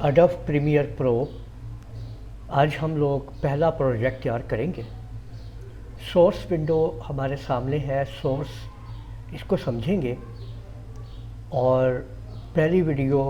Adobe premiere pro आज हम लोग पहला प्रोजेक्ट तैयार करेंगे। सोर्स विंडो हमारे सामने है, सोर्स इसको समझेंगे और पहली वीडियो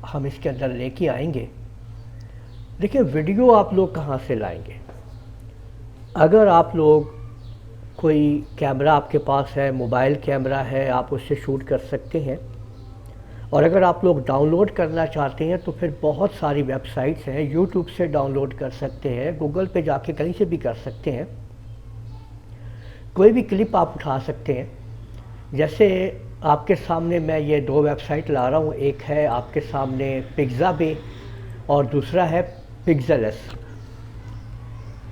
हम इसके अंदर लेके आएंगे। देखिए वीडियो आप लोग कहाँ से लाएंगे। अगर आप लोग कोई कैमरा आपके पास है, मोबाइल कैमरा है, आप उससे शूट कर सकते हैं। और अगर आप लोग डाउनलोड करना चाहते हैं तो फिर बहुत सारी वेबसाइट्स हैं, यूट्यूब से डाउनलोड कर सकते हैं, गूगल पे जाके कहीं से भी कर सकते हैं। कोई भी क्लिप आप उठा सकते हैं। जैसे आपके सामने मैं ये दो वेबसाइट ला रहा हूँ, एक है आपके सामने पिक्साबे और दूसरा है पिक्सेलस।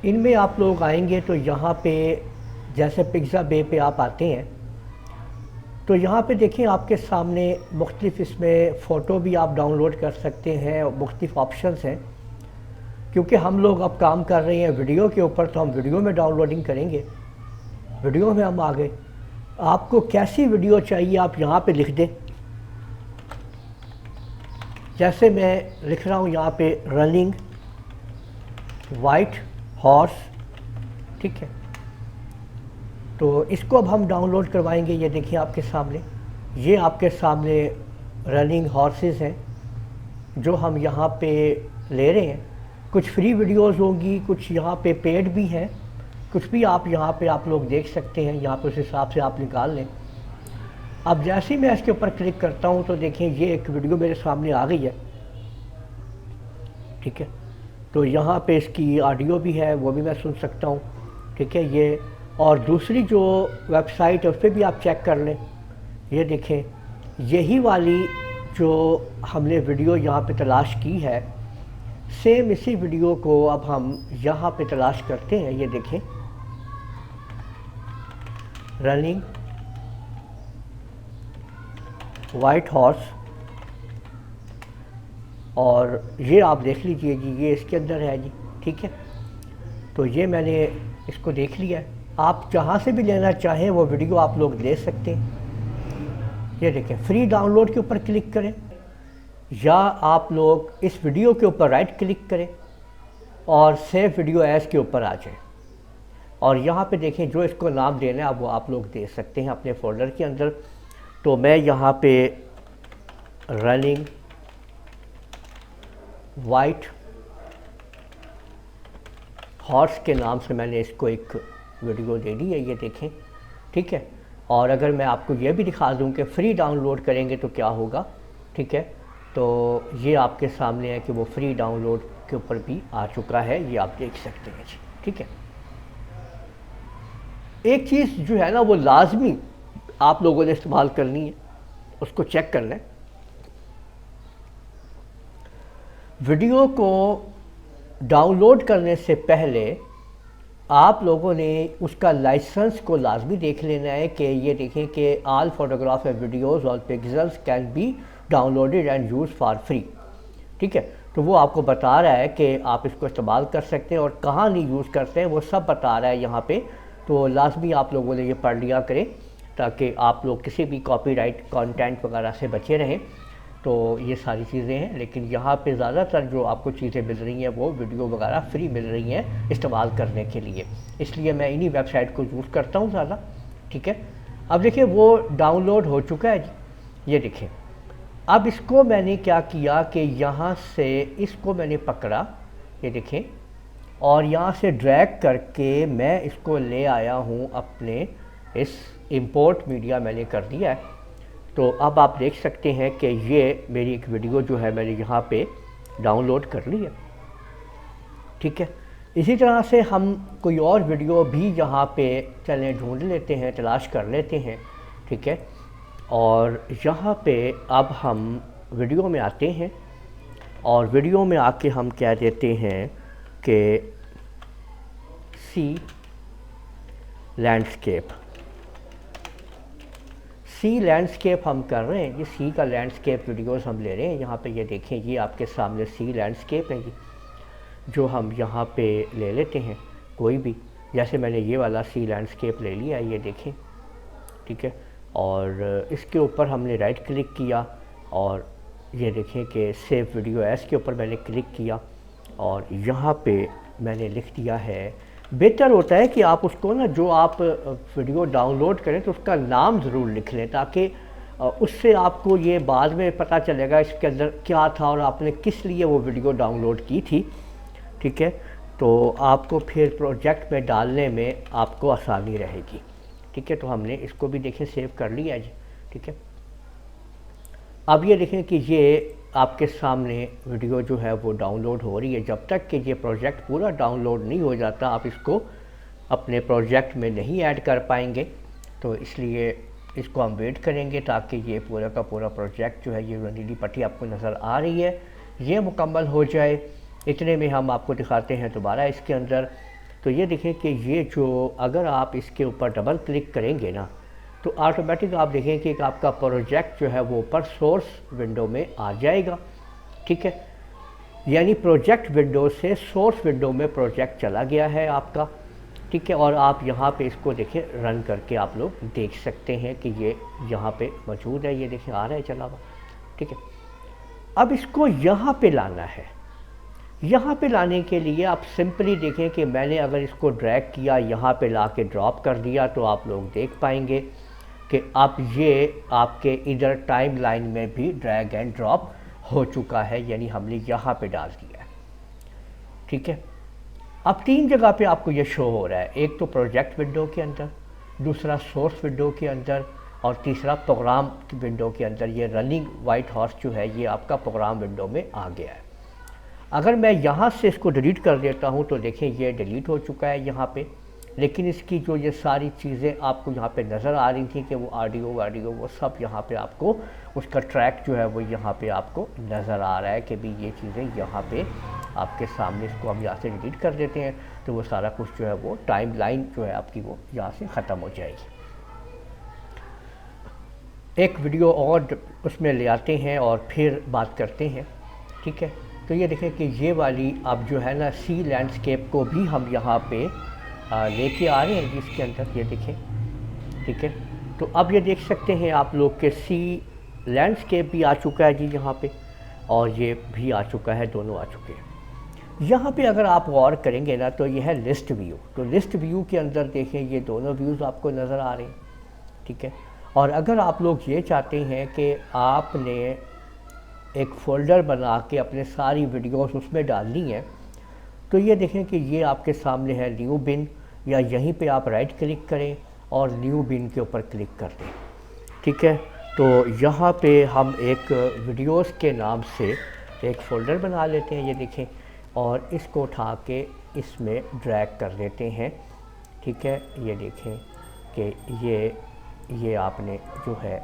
इनमें आप लोग आएंगे तो यहाँ पे जैसे पिक्साबे पे आप आते हैं तो यहाँ पे देखिए आपके सामने मुख्तलिफ़ इसमें फ़ोटो भी आप डाउनलोड कर सकते हैं, मुख्तलिफ़ ऑप्शंस हैं। क्योंकि हम लोग अब काम कर रहे हैं वीडियो के ऊपर तो हम वीडियो में डाउनलोडिंग करेंगे। वीडियो में हम आ गए, आपको कैसी वीडियो चाहिए आप यहाँ पे लिख दें। जैसे मैं लिख रहा हूँ यहाँ पे रनिंग वाइट हॉर्स, ठीक है। तो इसको अब हम डाउनलोड करवाएंगे। ये देखिए आपके सामने, ये आपके सामने रनिंग हॉर्सेस हैं जो हम यहाँ पे ले रहे हैं। कुछ फ्री वीडियोस होंगी, कुछ यहाँ पे पेड भी हैं, कुछ भी आप यहाँ पे आप लोग देख सकते हैं। यहाँ पे उस हिसाब से आप निकाल लें। अब जैसे ही मैं इसके ऊपर क्लिक करता हूँ तो देखें ये एक वीडियो मेरे सामने आ गई है, ठीक है। तो यहाँ पे इसकी ऑडियो भी है, वो भी मैं सुन सकता हूँ, ठीक है। ये और दूसरी जो वेबसाइट है उस पर भी आप चेक कर लें। ये देखें यही वाली जो हमने वीडियो यहाँ पे तलाश की है, सेम इसी वीडियो को अब हम यहाँ पे तलाश करते हैं। ये देखें रनिंग वाइट हॉर्स, और ये आप देख लीजिए जी, ये इसके अंदर है जी, ठीक है। तो ये मैंने इसको देख लिया है। आप जहाँ से भी लेना चाहें वो वीडियो आप लोग ले सकते हैं। ये देखें फ्री डाउनलोड के ऊपर क्लिक करें या आप लोग इस वीडियो के ऊपर राइट क्लिक करें और सेव वीडियो एज के ऊपर आ जाए। और यहाँ पे देखें जो इसको नाम देना है अब वो आप लोग दे सकते हैं अपने फोल्डर के अंदर। तो मैं यहाँ पे रनिंग वाइट हॉर्स के नाम से मैंने इसको एक वीडियो दे दी है, ये देखें, ठीक है। और अगर मैं आपको ये भी दिखा दूं कि फ्री डाउनलोड करेंगे तो क्या होगा, ठीक है। तो ये आपके सामने है कि वो फ्री डाउनलोड के ऊपर भी आ चुका है, ये आप देख सकते हैं जी, ठीक है। एक चीज़ जो है ना वो लाजमी आप लोगों ने इस्तेमाल करनी है, उसको चेक कर लें। वीडियो को डाउनलोड करने से पहले आप लोगों ने उसका लाइसेंस को लाजमी देख लेना है कि ये देखें कि ऑल फोटोग्राफ एंड वीडियोस और pixels can be downloaded and use for free, ठीक है। तो वो आपको बता रहा है कि आप इसको इस्तेमाल कर सकते हैं और कहाँ नहीं यूज़ करते हैं, वो सब बता रहा है यहाँ पे। तो लाजमी आप लोगों ने ये पढ़ लिया करें ताकि आप लोग किसी भी कॉपीराइट कंटेंट वगैरह से बचे रहें। तो ये सारी चीज़ें हैं, लेकिन यहाँ पे ज़्यादातर जो आपको चीज़ें मिल रही हैं वो वीडियो वगैरह फ्री मिल रही हैं इस्तेमाल करने के लिए, इसलिए मैं इन्हीं वेबसाइट को यूज़ करता हूँ ज़्यादा, ठीक है। अब देखिए वो डाउनलोड हो चुका है जी, ये देखें। अब इसको मैंने क्या किया कि यहाँ से इसको मैंने पकड़ा, ये देखें, और यहाँ से ड्रैग करके मैं इसको ले आया हूँ अपने इस इंपोर्ट मीडिया मैंने कर दिया है। तो अब आप देख सकते हैं कि ये मेरी एक वीडियो जो है मैंने यहाँ पे डाउनलोड कर ली है, ठीक है। इसी तरह से हम कोई और वीडियो भी यहाँ पे चलें ढूंढ लेते हैं, तलाश कर लेते हैं, ठीक है। और यहाँ पे अब हम वीडियो में आते हैं और वीडियो में आके हम कह देते हैं कि सी लैंडस्केप। सी लैंडस्केप हम कर रहे हैं, ये सी का लैंडस्केप वीडियोस हम ले रहे हैं। यहाँ पे ये देखें, ये आपके सामने सी लैंडस्केप है, ये जो हम यहाँ पे ले लेते हैं कोई भी। जैसे मैंने ये वाला सी लैंडस्केप ले लिया, ये देखें, ठीक है। और इसके ऊपर हमने राइट क्लिक किया और ये देखें कि सेव वीडियो एज़ के ऊपर मैंने क्लिक किया और यहाँ पे मैंने लिख दिया है। बेहतर होता है कि आप उसको ना, जो आप वीडियो डाउनलोड करें तो उसका नाम ज़रूर लिख लें, ताकि उससे आपको ये बाद में पता चलेगा इसके अंदर क्या था और आपने किस लिए वो वीडियो डाउनलोड की थी। ठीक है, तो आपको फिर प्रोजेक्ट में डालने में आपको आसानी रहेगी। ठीक है, तो हमने इसको भी देखें सेव कर लिया जी। ठीक है, अब ये देखें कि ये आपके सामने वीडियो जो है वो डाउनलोड हो रही है। जब तक कि ये प्रोजेक्ट पूरा डाउनलोड नहीं हो जाता आप इसको अपने प्रोजेक्ट में नहीं ऐड कर पाएंगे, तो इसलिए इसको हम वेट करेंगे ताकि ये पूरा का पूरा प्रोजेक्ट जो है, ये नीली पट्टी आपको नज़र आ रही है, ये मुकम्मल हो जाए। इतने में हम आपको दिखाते हैं दोबारा इसके अंदर। तो ये देखें कि ये जो, अगर आप इसके ऊपर डबल क्लिक करेंगे ना तो ऑटोमेटिक आप देखें कि आपका प्रोजेक्ट जो है वो ऊपर सोर्स विंडो में आ जाएगा। ठीक है, यानी प्रोजेक्ट विंडो से सोर्स विंडो में प्रोजेक्ट चला गया है आपका। ठीक है, और आप यहाँ पे इसको देखें, रन करके आप लोग देख सकते हैं कि ये यहाँ पे मौजूद है। ये देखें आ रहा है चला हुआ। ठीक है, अब इसको यहाँ पे लाना है। यहाँ पे लाने के लिए आप सिंपली देखें कि मैंने अगर इसको ड्रैग किया, यहाँ पे ला के ड्रॉप कर दिया, तो आप लोग देख पाएंगे कि आप ये आपके इधर टाइम लाइन में भी ड्रैग एंड ड्रॉप हो चुका है, यानी हमने यहाँ पे डाल दिया है। ठीक है, अब 3 जगह पे आपको ये शो हो रहा है, एक तो प्रोजेक्ट विंडो के अंदर, दूसरा सोर्स विंडो के अंदर, और तीसरा प्रोग्राम विंडो के अंदर। ये रनिंग वाइट हॉर्स जो है ये आपका प्रोग्राम विंडो में आ गया है। अगर मैं यहाँ से इसको डिलीट कर देता हूँ तो देखें ये डिलीट हो चुका है यहाँ पे, लेकिन इसकी जो ये सारी चीज़ें आपको यहाँ पे नज़र आ रही थी कि वो ऑडियो वो सब यहाँ पे आपको, उसका ट्रैक जो है वो यहाँ पे आपको नज़र आ रहा है कि भी ये चीज़ें यहाँ पे आपके सामने। इसको हम यहाँ से डिलीट कर देते हैं तो वो सारा कुछ जो है वो टाइम लाइन जो है आपकी वो यहाँ से ख़त्म हो जाएगी। एक वीडियो और उसमें ले आते हैं और फिर बात करते हैं। ठीक है, तो ये देखें कि ये वाली अब जो है ना, सी लैंडस्केप को भी हम यहाँ पे लेके आ रहे हैं जिसके अंदर, ये देखें। ठीक है, तो अब ये देख सकते हैं आप लोग के सी लैंडस्केप भी आ चुका है जी यहाँ पे, और ये भी आ चुका है, दोनों आ चुके हैं। यहाँ पे अगर आप गौर करेंगे ना तो ये है लिस्ट व्यू। तो लिस्ट व्यू के अंदर देखें ये दोनों व्यूज़ आपको नज़र आ रहे हैं। ठीक है, और अगर आप लोग ये चाहते हैं कि आपने एक फ़ोल्डर बना के अपने सारी वीडियोस उसमें डालनी है, तो ये देखें कि ये आपके सामने है न्यू बिन, या यहीं पे आप राइट क्लिक करें और न्यू बिन के ऊपर क्लिक कर दें। ठीक है, तो यहाँ पे हम एक वीडियोस के नाम से एक फ़ोल्डर बना लेते हैं, ये देखें, और इसको उठा के इसमें ड्रैग कर देते हैं। ठीक है, ये देखें कि ये आपने जो है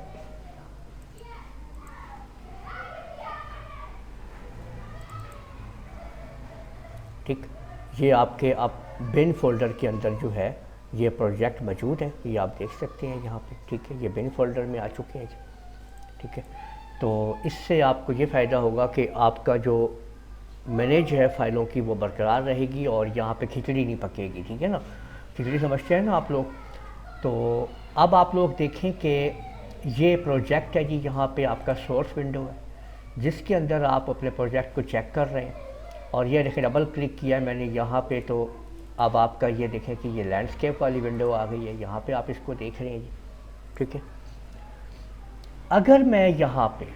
ठीक, ये आपके अब बिन फोल्डर के अंदर जो है ये प्रोजेक्ट मौजूद है, ये आप देख सकते हैं यहाँ पे। ठीक है, ये बिन फोल्डर में आ चुके हैं। ठीक है, तो इससे आपको ये फ़ायदा होगा कि आपका जो मैनेज है फ़ाइलों की वो बरकरार रहेगी और यहाँ पे खिचड़ी नहीं पकेगी। ठीक है ना, खिचड़ी समझते हैं ना आप लोग। तो अब आप लोग देखें कि ये प्रोजेक्ट है जी, यहाँ पे आपका सोर्स विंडो है जिसके अंदर आप अपने प्रोजेक्ट को चेक कर रहे हैं, और ये देखें डबल क्लिक किया है मैंने यहाँ पे, तो अब आपका ये देखें कि ये लैंडस्केप वाली विंडो आ गई है, यहाँ पे आप इसको देख रहे हैं जी। ठीक है, अगर मैं यहाँ पे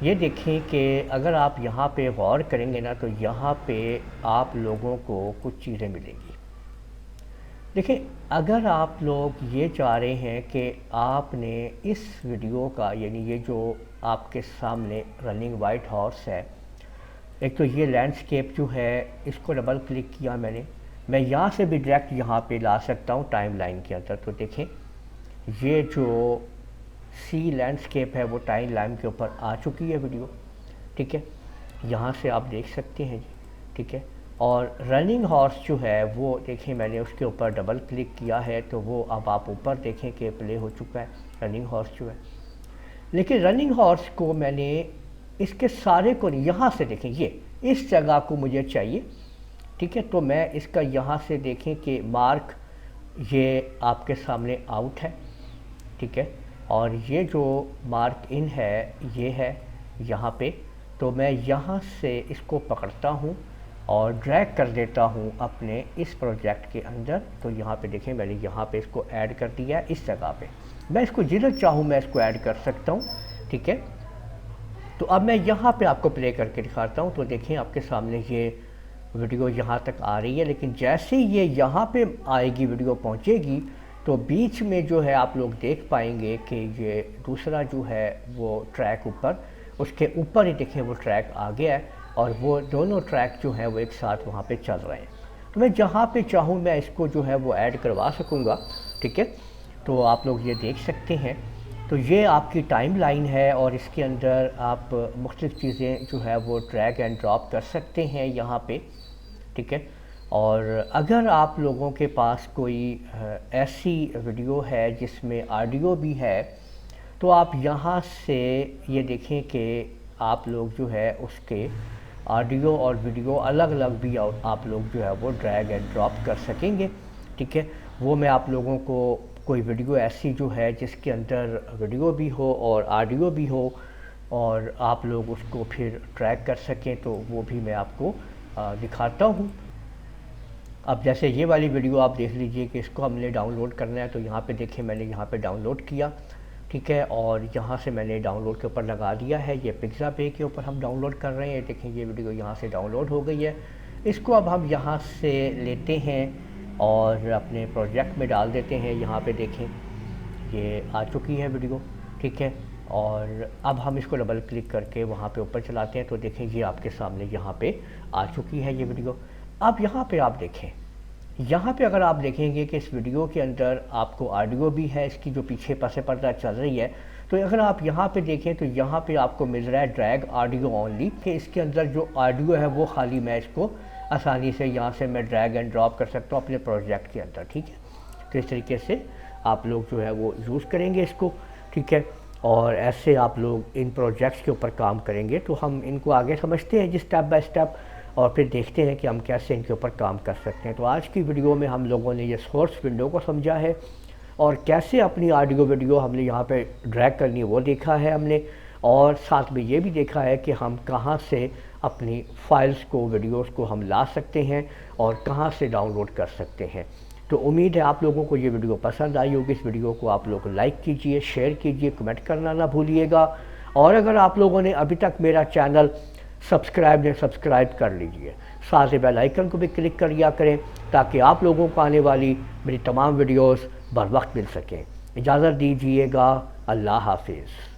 ये देखें कि अगर आप यहाँ पे गौर करेंगे ना तो यहाँ पे आप लोगों को कुछ चीज़ें मिलेंगी। देखिए, अगर आप लोग ये चाह रहे हैं कि आपने इस वीडियो का, यानी ये जो आपके सामने रनिंग वाइट हॉर्स है, एक तो ये लैंडस्केप जो है इसको डबल क्लिक किया मैंने, मैं यहाँ से भी डायरेक्ट यहाँ पे ला सकता हूँ टाइम लाइन के अंदर। तो देखें ये जो सी लैंडस्केप है वो टाइम लाइन के ऊपर आ चुकी है वीडियो। ठीक है, यहाँ से आप देख सकते हैं जी। ठीक है, और रनिंग हॉर्स जो है वो देखें मैंने उसके ऊपर डबल क्लिक किया है तो वो अब आप ऊपर देखें कि प्ले हो चुका है रनिंग हॉर्स जो है। लेकिन रनिंग हॉर्स को मैंने इसके सारे को नहीं, यहाँ से देखें ये इस जगह को मुझे चाहिए। ठीक है, तो मैं इसका यहाँ से देखें कि मार्क ये आपके सामने आउट है। ठीक है, और ये जो मार्क इन है ये है यहाँ पे तो मैं यहाँ से इसको पकड़ता हूँ और ड्रैग कर देता हूँ अपने इस प्रोजेक्ट के अंदर। तो यहाँ पे देखें मैंने यहाँ पे इसको ऐड कर दिया है इस जगह पे। मैं इसको जिधर चाहूँ मैं इसको ऐड कर सकता हूँ, ठीक है। तो अब मैं यहाँ पे आपको प्ले करके दिखाता हूँ। तो देखें आपके सामने ये वीडियो यहाँ तक आ रही है, लेकिन जैसे ही ये यहाँ पे आएगी, वीडियो पहुँचेगी, तो बीच में जो है आप लोग देख पाएंगे कि ये दूसरा जो है वो ट्रैक ऊपर, उसके ऊपर ही देखें वो ट्रैक आ गया है और वो दोनों ट्रैक जो हैं वो एक साथ वहाँ पे चल रहे हैं। तो मैं जहाँ पे चाहूँ मैं इसको जो है वो ऐड करवा सकूँगा, ठीक है। तो आप लोग ये देख सकते हैं। तो ये आपकी टाइम लाइन है और इसके अंदर आप मुख्तलिफ़ चीज़ें जो है वो ड्रैग एंड ड्रॉप कर सकते हैं यहाँ पे, ठीक है। और अगर आप लोगों के पास कोई ऐसी वीडियो है जिसमें ऑडियो भी है, तो आप यहाँ से ये देखें कि आप लोग जो है उसके ऑडियो और वीडियो अलग अलग भी आप लोग जो है वो ड्रैग एंड ड्रॉप कर सकेंगे, ठीक है। वो मैं आप लोगों को कोई वीडियो ऐसी जो है जिसके अंदर वीडियो भी हो और ऑडियो भी हो और आप लोग उसको फिर ट्रैक कर सकें, तो वो भी मैं आपको दिखाता हूँ। अब जैसे ये वाली वीडियो आप देख लीजिए कि इसको हमने डाउनलोड करना है। तो यहाँ पे देखें मैंने यहाँ पे डाउनलोड किया, ठीक है, और यहाँ से मैंने डाउनलोड के ऊपर लगा दिया है। ये पिक्सापे के ऊपर हम डाउनलोड कर रहे हैं। देखें ये वीडियो यहाँ से डाउनलोड हो गई है। इसको अब हम यहाँ से लेते हैं और अपने प्रोजेक्ट में डाल देते हैं। यहाँ पे देखें ये आ चुकी है वीडियो, ठीक है। और अब हम इसको डबल क्लिक करके वहाँ पे ऊपर चलाते हैं। तो देखें ये आपके सामने यहाँ पे आ चुकी है ये वीडियो। अब यहाँ पे आप देखें, यहाँ पे अगर आप देखेंगे कि इस वीडियो के अंदर आपको ऑडियो भी है, इसकी जो पीछे पसे पर्दा चल रही है। तो अगर आप यहाँ पे देखें तो यहाँ पे आपको मिल रहा है ड्रैग ऑडियो ओनली, कि इसके अंदर जो ऑडियो है वो खाली मैं इसको आसानी से यहाँ से मैं ड्रैग एंड ड्रॉप कर सकता हूँ अपने प्रोजेक्ट के अंदर, ठीक है। तो इस तरीके से आप लोग जो है वो यूज़ करेंगे इसको, ठीक है। और ऐसे आप लोग इन प्रोजेक्ट्स के ऊपर काम करेंगे। तो हम इनको आगे समझते हैं जी स्टेप बाय स्टेप, और फिर देखते हैं कि हम कैसे इनके ऊपर काम कर सकते हैं। तो आज की वीडियो में हम लोगों ने ये सोर्स विंडो को समझा है और कैसे अपनी ऑडियो वीडियो हमने यहाँ पे ड्रैग करनी है वो देखा है हमने, और साथ में ये भी देखा है कि हम कहाँ से अपनी फाइल्स को, वीडियोस को हम ला सकते हैं और कहाँ से डाउनलोड कर सकते हैं। तो उम्मीद है आप लोगों को ये वीडियो पसंद आई होगी। इस वीडियो को आप लोग लाइक कीजिए, शेयर कीजिए, कमेंट करना ना भूलिएगा। और अगर आप लोगों ने अभी तक मेरा चैनल सब्सक्राइब कर लीजिए, साथ ही बेल आइकन को भी क्लिक कर लिया करें ताकि आप लोगों को आने वाली मेरी तमाम वीडियोस बर वक्त मिल सकें। इजाज़त दीजिएगा। अल्लाह हाफिज़।